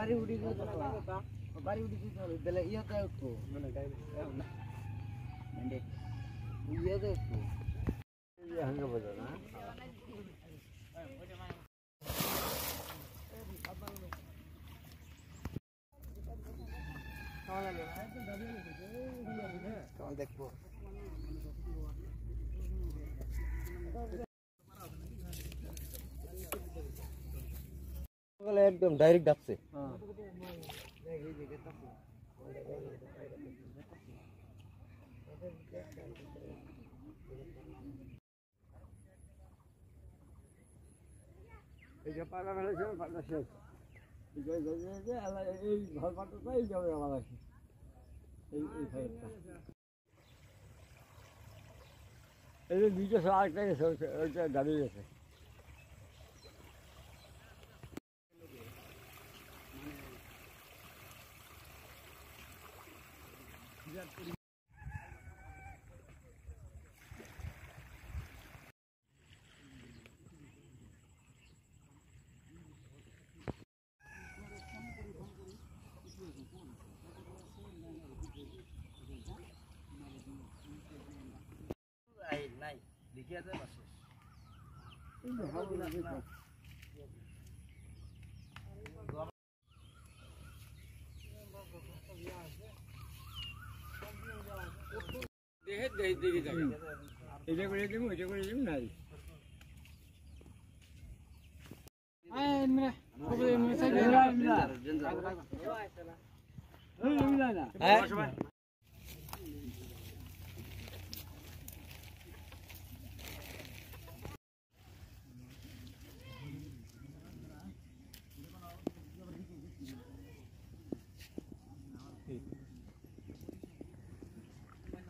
বাড়ি উঠি বাড়ি উঠি দিলে ইয়াতে উঠবো ইয়াতে উঠবো হাঙ্গা বাজা না দেখবো একদম ডাইরেক্ট ডাকছে এই যে পালা ফেলেছে পালা শেষ এই ঘর পাটাই যাবে আমার আছে এই এই যে দুইটা আরেকটা গেছে ওইটা দাঁড়িয়ে গেছে নাই দেখি আছে বাসে এটা করে দিব নাই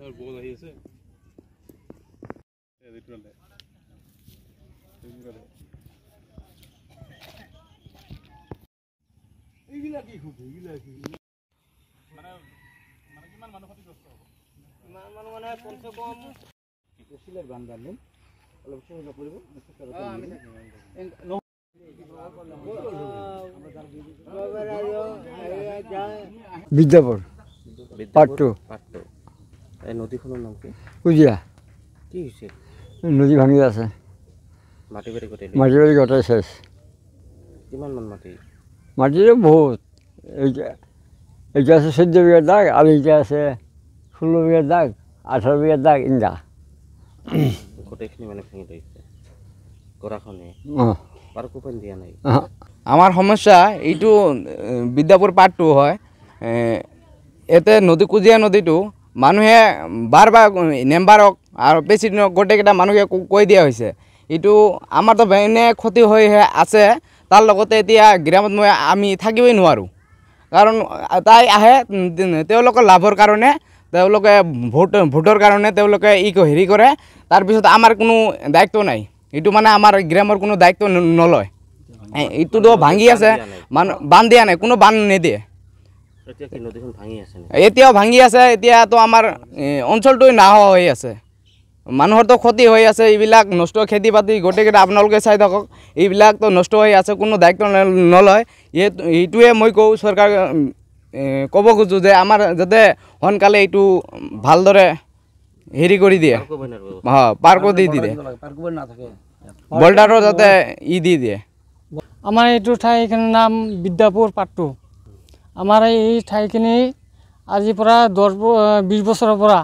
और बोल रही है ये रिटर्न है এইগুলা কি খুব এইগুলা কি মানে মানে কিমান মানুহ ক্ষতিগ্ৰস্ত হ'ব মানুহ মানে কমসে কম সিলেট বান্দালেন অলপ সহযোগ কৰিব বিদ্যাপুৰ পাট্টু এই নদীখনৰ নাম কি কুজিয়া কি হৈছে নদী ভাঙি আছে মাটি বাৰী গোটাই শেষ কিমান মান মাটি মাটিৰে বহুত এইটা আছে 14 বিঘাৰ দাগ আৰু এইটা আছে 16 বিঘাৰ দাগ 18 বিঘাৰ দাগ ইন্দা গোটেইখিনি মানে ভাঙি দিছে গৰাখনে পাৰ কোপন দিয়া নাই আমাৰ সমস্যা এইটো বিদ্যাপুৰ পাটটো হয় এতে নদী কুজিয়া নদীটো মানুহে বাৰ নেম্বাৰক আৰু প্ৰেচিডেণ্টক গোটেইকেইটা মানুহে কৈ দিয়া হৈছে এইটো আমাৰতো এনে ক্ষতি হৈ আছে তাৰ লগতে এতিয়া গ্ৰামত মই আমি থাকিবই নোৱাৰোঁ কাৰণ তাই আহে তেওঁলোকৰ লাভৰ কাৰণে তেওঁলোকে ভোটৰ কাৰণে তেওঁলোকে হেৰি কৰে তাৰপিছত আমাৰ কোনো দায়িত্ব নাই এইটো মানে আমাৰ গ্ৰামৰ কোনো দায়িত্ব নলয় এইটোতো ভাঙি আছে মানুহ বান্ধ দিয়া নাই কোনো বান্ধ নিদিয়ে এতিয়াও ভাঙি আছে এতিয়াতো আমাৰ অঞ্চলটো নাহোৱা হৈ আছে মানুহৰতো ক্ষতি হৈ আছে এইবিলাক নষ্ট খেতি বাতি গোটেইকেইটা আপোনালোকে চাই থাকক এইবিলাকতো নষ্ট হৈ আছে কোনো দায়িত্ব নলয় এইটোৱে মই কওঁ চৰকাৰ ক'ব খোজোঁ যে আমাৰ যাতে সোনকালে এইটো ভালদৰে হেৰি কৰি দিয়ে পাৰ্কো দি দিয়ে বল্ডাৰো যাতে দি দিয়ে আমাৰ এইটো ঠাইখিনিৰ নাম বিদ্যাপুৰ পাট্টু আমাৰ এই ঠাইখিনি আজিৰ পৰা 10-20 বছৰৰ পৰা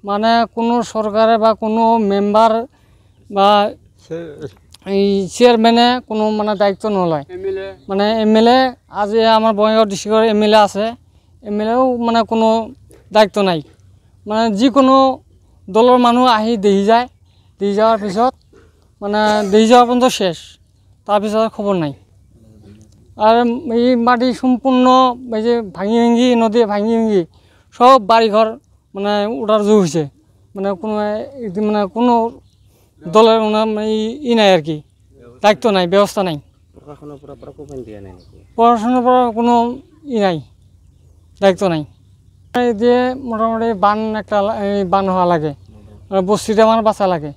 মানে কোনো চৰকাৰে বা কোনো মেম্বাৰ বা এই চেয়াৰমেনে কোনো মানে দায়িত্ব নলয় মানে এমএলএ আজি আমাৰ বঙাইগাঁও ডিষ্ট্ৰিক্টৰ এমএলএ আছে এমএলএও মানে কোনো দায়িত্ব নাই মানে যিকোনো দলৰ মানুহ আহি দেহি যায় দেহি যাওয়াৰ পিছত মানে দেহি যাওয়াৰ পৰ্যন্ত শেষ তাৰপিছত খবৰ নাই আর এই মাটি সম্পূর্ণ এই যে ভাঙি নদী ভাঙি সব বাড়িঘর মানে উঠার জোর হয়েছে মানে কোনো দলের মানে নাই আর কি দায়িত্ব নাই ব্যবস্থা নাই প্রশাসনের পর কোনো নাই দায়িত্ব নাই যে মোটামুটি বান একটা বান হওয়া লাগে বস্তিটা আমার বাঁচা লাগে